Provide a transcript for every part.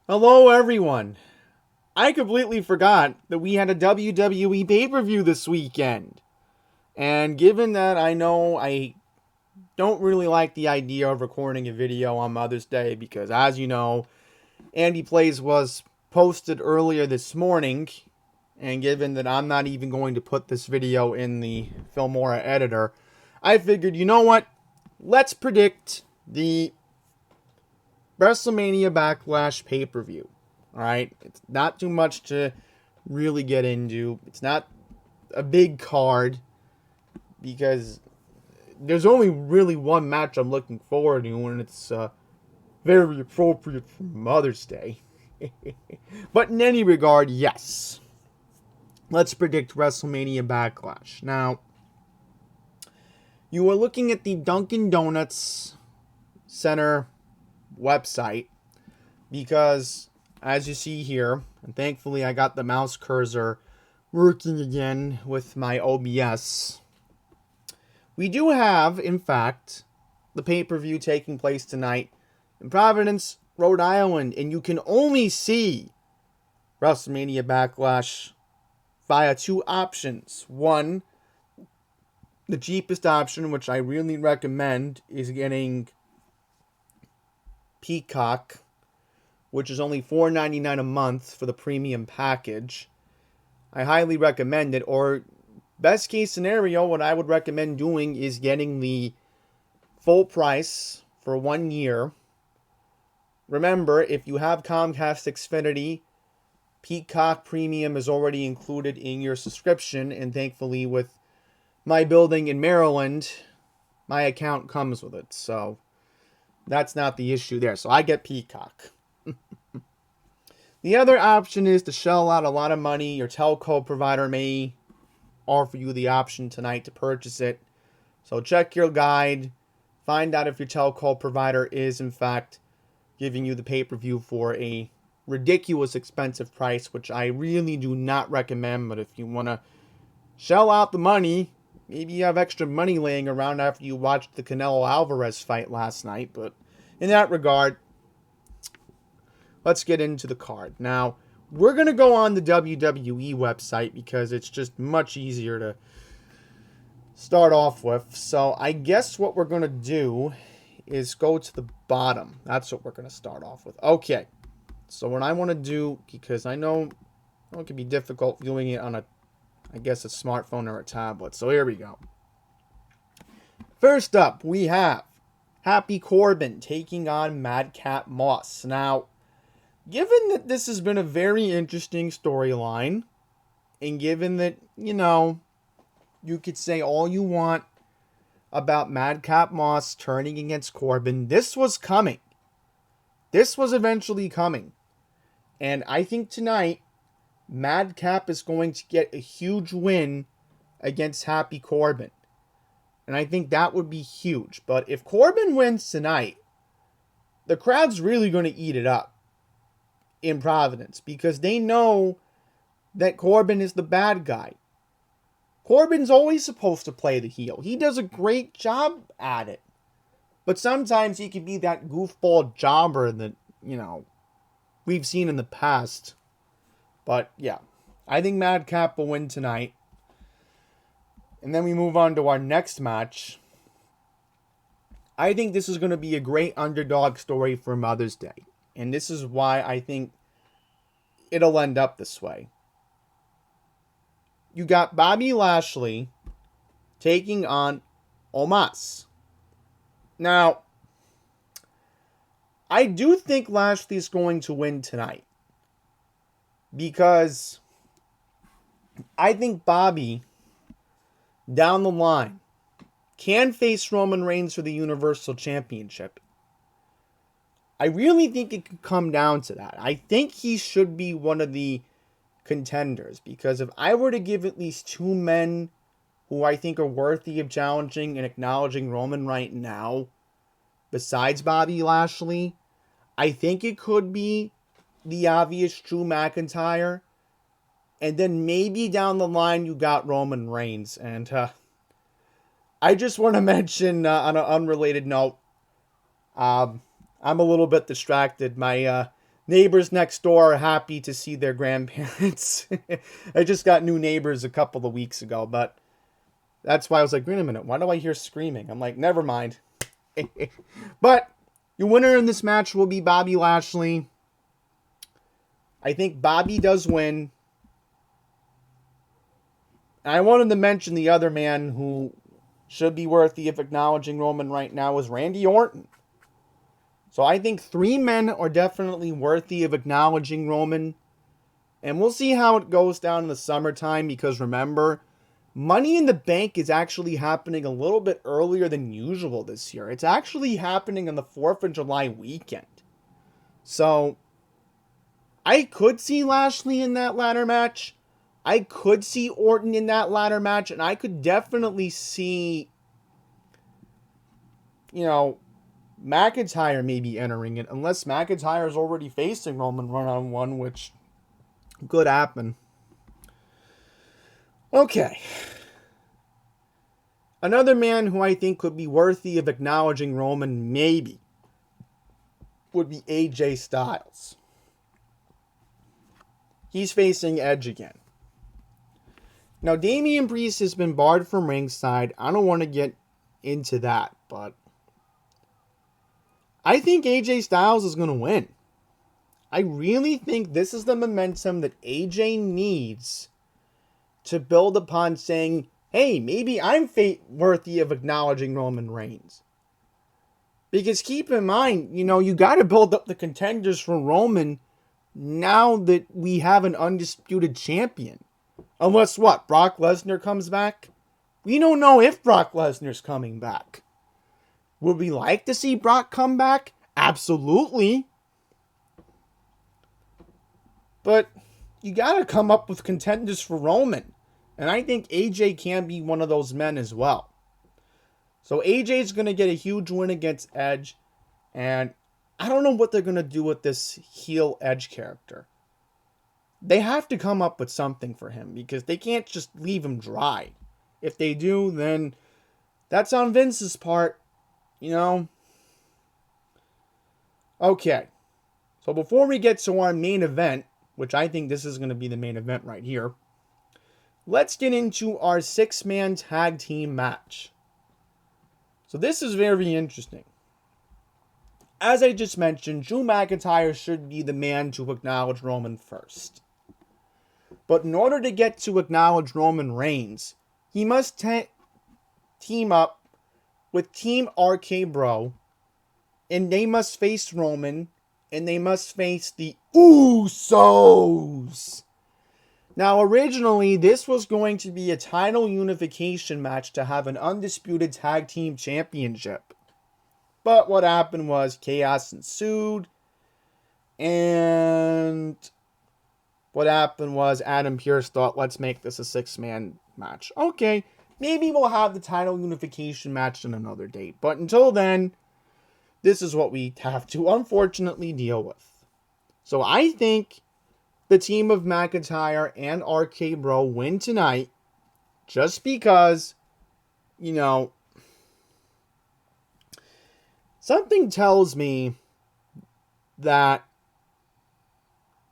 Hello, everyone. I completely forgot that we had a WWE pay-per-view this weekend. And given that I know I don't really like the idea of recording a video on Mother's Day because, as you know, Andy Plays was posted earlier this morning, and given that I'm not even going to put this video in the Filmora editor, I figured, you know what? Let's predict the WrestleMania Backlash pay-per-view. All right, it's not too much to really get into. It's not a big card because there's only really one match I'm looking forward to, and it's very appropriate for Mother's Day. But in any regard, yes. Let's predict WrestleMania Backlash. Now, you are looking at the Dunkin' Donuts Center website because, as you see here, and thankfully I got the mouse cursor working again with my OBS, we do have, in fact, the pay-per-view taking place tonight in Providence, Rhode Island, and you can only see WrestleMania Backlash via two options. One, the cheapest option, which I really recommend, is getting Peacock, which is only $4.99 a month for the premium package. I highly recommend it. Or, best case scenario, what I would recommend doing is getting the full price for 1 year. Remember, if you have Comcast Xfinity, Peacock Premium is already included in your subscription, and thankfully with my building in Maryland, my account comes with it, so that's not the issue there. So I get Peacock. The other option is to shell out a lot of money. Your telco provider may offer you the option tonight to purchase it. So check your guide. Find out if your telco provider is, in fact, giving you the pay-per-view for a ridiculous expensive price, which I really do not recommend. But if you want to shell out the money, maybe you have extra money laying around after you watched the Canelo Alvarez fight last night. But in that regard, let's get into the card. Now, we're going to go on the WWE website because it's just much easier to start off with. So I guess what we're going to do is go to the bottom. That's what we're going to start off with. Okay. So what I want to do, because I know it can be difficult viewing it on a smartphone or a tablet. So here we go. First up, we have Happy Corbin taking on Madcap Moss. Now, given that this has been a very interesting storyline, and given that, you could say all you want about Madcap Moss turning against Corbin, this was coming. This was eventually coming. And I think tonight, Madcap is going to get a huge win against Happy Corbin. And I think that would be huge. But if Corbin wins tonight, the crowd's really going to eat it up in Providence because they know that Corbin is the bad guy. Corbin's always supposed to play the heel. He does a great job at it. But sometimes he can be that goofball jobber that, we've seen in the past. But yeah, I think Madcap will win tonight. And then we move on to our next match. I think this is going to be a great underdog story for Mother's Day. And this is why I think it'll end up this way. You got Bobby Lashley taking on Omas. Now, I do think Lashley's going to win tonight. Because I think Bobby, down the line, can face Roman Reigns for the Universal Championship. I really think it could come down to that. I think he should be one of the contenders. Because if I were to give at least two men who I think are worthy of challenging and acknowledging Roman right now, besides Bobby Lashley, I think it could be the obvious Drew McIntyre. And then maybe down the line you got Roman Reigns. And I just want to mention on an unrelated note, I'm a little bit distracted. My neighbors next door are happy to see their grandparents. I just got new neighbors a couple of weeks ago, but that's why I was like, wait a minute, why do I hear screaming? I'm like, never mind. But your winner in this match will be Bobby Lashley. I think Bobby does win. I wanted to mention the other man who should be worthy of acknowledging Roman right now is Randy Orton. So I think 3 men are definitely worthy of acknowledging Roman. And we'll see how it goes down in the summertime, because remember, Money in the Bank is actually happening a little bit earlier than usual this year. It's actually happening on the 4th of July weekend. So I could see Lashley in that ladder match. I could see Orton in that ladder match. And I could definitely see, McIntyre maybe entering it. Unless McIntyre is already facing Roman one-on-one, which could happen. Okay. Another man who I think could be worthy of acknowledging Roman, maybe, would be AJ Styles. He's facing Edge again. Now, Damian Priest has been barred from ringside. I don't want to get into that, but I think AJ Styles is going to win. I really think this is the momentum that AJ needs to build upon saying, hey, maybe I'm worthy of acknowledging Roman Reigns. Because keep in mind, you got to build up the contenders for Roman now that we have an undisputed champion. Unless what? Brock Lesnar comes back? We don't know if Brock Lesnar's coming back. Would we like to see Brock come back? Absolutely. But you got to come up with contenders for Roman. And I think AJ can be one of those men as well. So AJ's going to get a huge win against Edge. And I don't know what they're going to do with this heel Edge character. They have to come up with something for him, because they can't just leave him dry. If they do, then that's on Vince's part, Okay. So before we get to our main event, which I think this is going to be the main event right here, let's get into our 6-man tag team match. So this is very interesting. As I just mentioned, Drew McIntyre should be the man to acknowledge Roman first. But in order to get to acknowledge Roman Reigns, he must team up with Team RK Bro, and they must face Roman, and they must face the Usos. Now, originally, this was going to be a title unification match to have an undisputed tag team championship. But what happened was chaos ensued, and what happened was Adam Pearce thought, let's make this a 6-man match. Okay, maybe we'll have the title unification match on another date. But until then, this is what we have to unfortunately deal with. So I think the team of McIntyre and RK Bro win tonight, just because, something tells me that,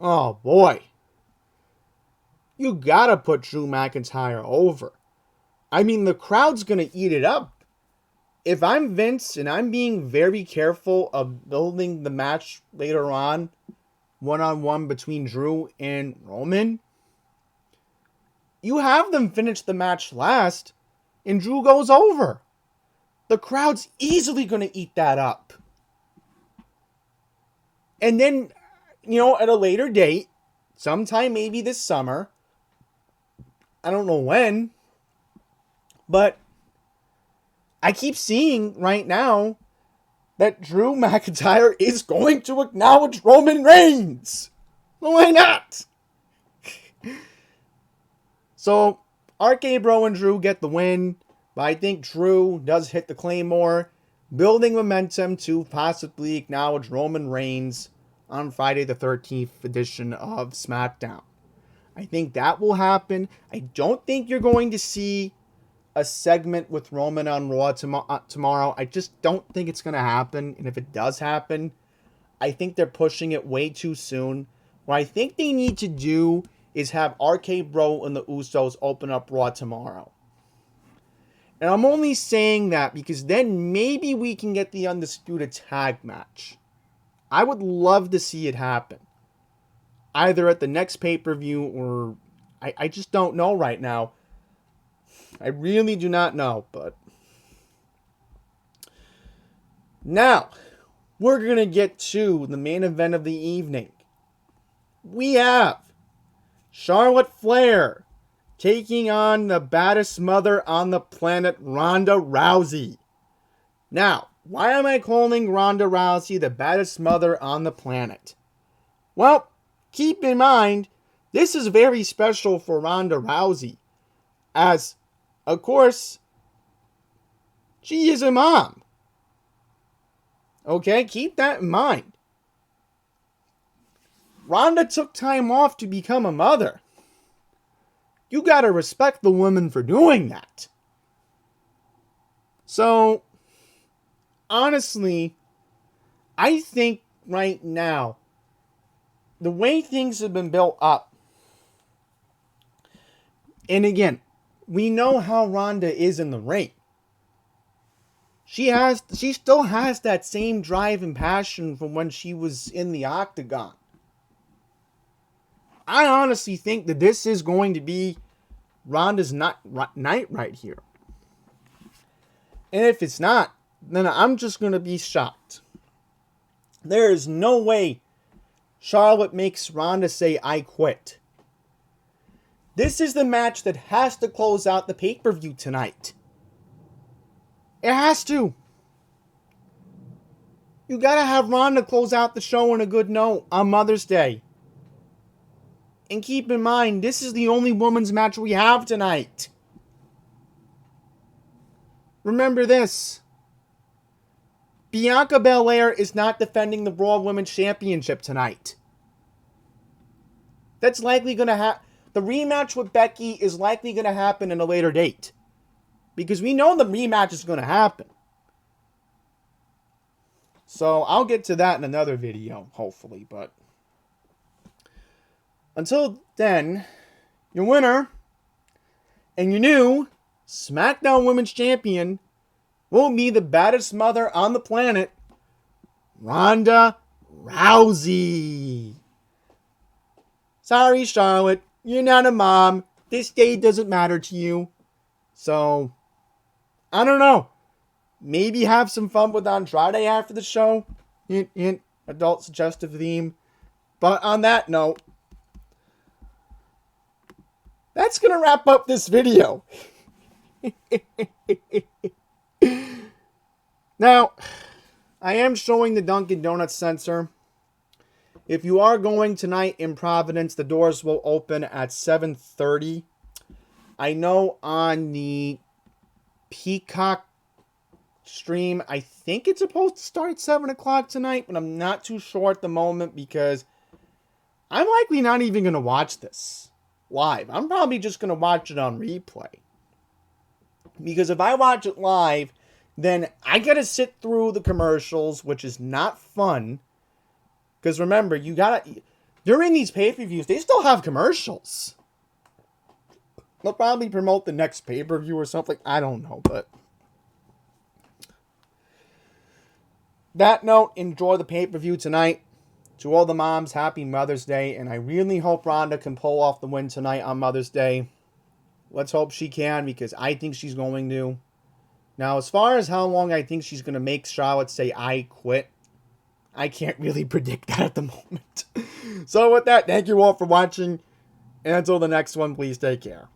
oh boy, you gotta put Drew McIntyre over. I mean, the crowd's gonna eat it up. If I'm Vince and I'm being very careful of building the match later on, one-on-one between Drew and Roman, you have them finish the match last, and Drew goes over. The crowd's easily gonna eat that up. And then, at a later date, sometime maybe this summer, I don't know when, but I keep seeing right now that Drew McIntyre is going to acknowledge Roman Reigns. Why not? So, RK Bro and Drew get the win, but I think Drew does hit the Claymore, building momentum to possibly acknowledge Roman Reigns on Friday the 13th edition of SmackDown. I think that will happen. I don't think you're going to see a segment with Roman on Raw tomorrow. I just don't think it's going to happen. And if it does happen, I think they're pushing it way too soon. What I think they need to do is have RK Bro and the Usos open up Raw tomorrow. And I'm only saying that because then maybe we can get the Undisputed Tag match. I would love to see it happen. Either at the next pay-per-view or... I just don't know right now. I really do not know, but... Now, we're going to get to the main event of the evening. We have Charlotte Flair taking on the baddest mother on the planet, Ronda Rousey. Now, why am I calling Ronda Rousey the baddest mother on the planet? Well, keep in mind, this is very special for Ronda Rousey, as, of course, she is a mom. Okay, keep that in mind. Ronda took time off to become a mother. You gotta respect the woman for doing that. So, honestly, I think right now, the way things have been built up, and again, we know how Ronda is in the ring. She still has that same drive and passion from when she was in the octagon. I honestly think that this is going to be Ronda's night right here. And if it's not, then I'm just going to be shocked. There is no way Charlotte makes Ronda say, "I quit." This is the match that has to close out the pay-per-view tonight. It has to. You gotta have Ronda close out the show on a good note on Mother's Day. And keep in mind, this is the only women's match we have tonight. Remember this. Bianca Belair is not defending the Raw Women's Championship tonight. That's likely going to happen. The rematch with Becky is likely going to happen in a later date. Because we know the rematch is going to happen. So I'll get to that in another video, hopefully. But until then, your winner and your new SmackDown Women's Champion will be the baddest mother on the planet, Ronda Rousey. Sorry, Charlotte. You're not a mom. This day doesn't matter to you. So, I don't know. Maybe have some fun with Andrade after the show. Hint, hint. Adult suggestive theme. But on that note, that's going to wrap up this video. Now, I am showing the Dunkin' Donuts sensor. If you are going tonight in Providence, the doors will open at 7:30. I know on the Peacock stream, I think it's supposed to start at 7 o'clock tonight, but I'm not too sure at the moment because I'm likely not even going to watch this live. I'm probably just going to watch it on replay. Because if I watch it live, then I got to sit through the commercials, which is not fun. Because remember, during these pay-per-views, they still have commercials. They'll probably promote the next pay-per-view or something. I don't know, but that note, enjoy the pay-per-view tonight. To all the moms, happy Mother's Day. And I really hope Ronda can pull off the win tonight on Mother's Day. Let's hope she can, because I think she's going to. Now, as far as how long I think she's going to make Charlotte say, "I quit," I can't really predict that at the moment. So with that, thank you all for watching. And until the next one, please take care.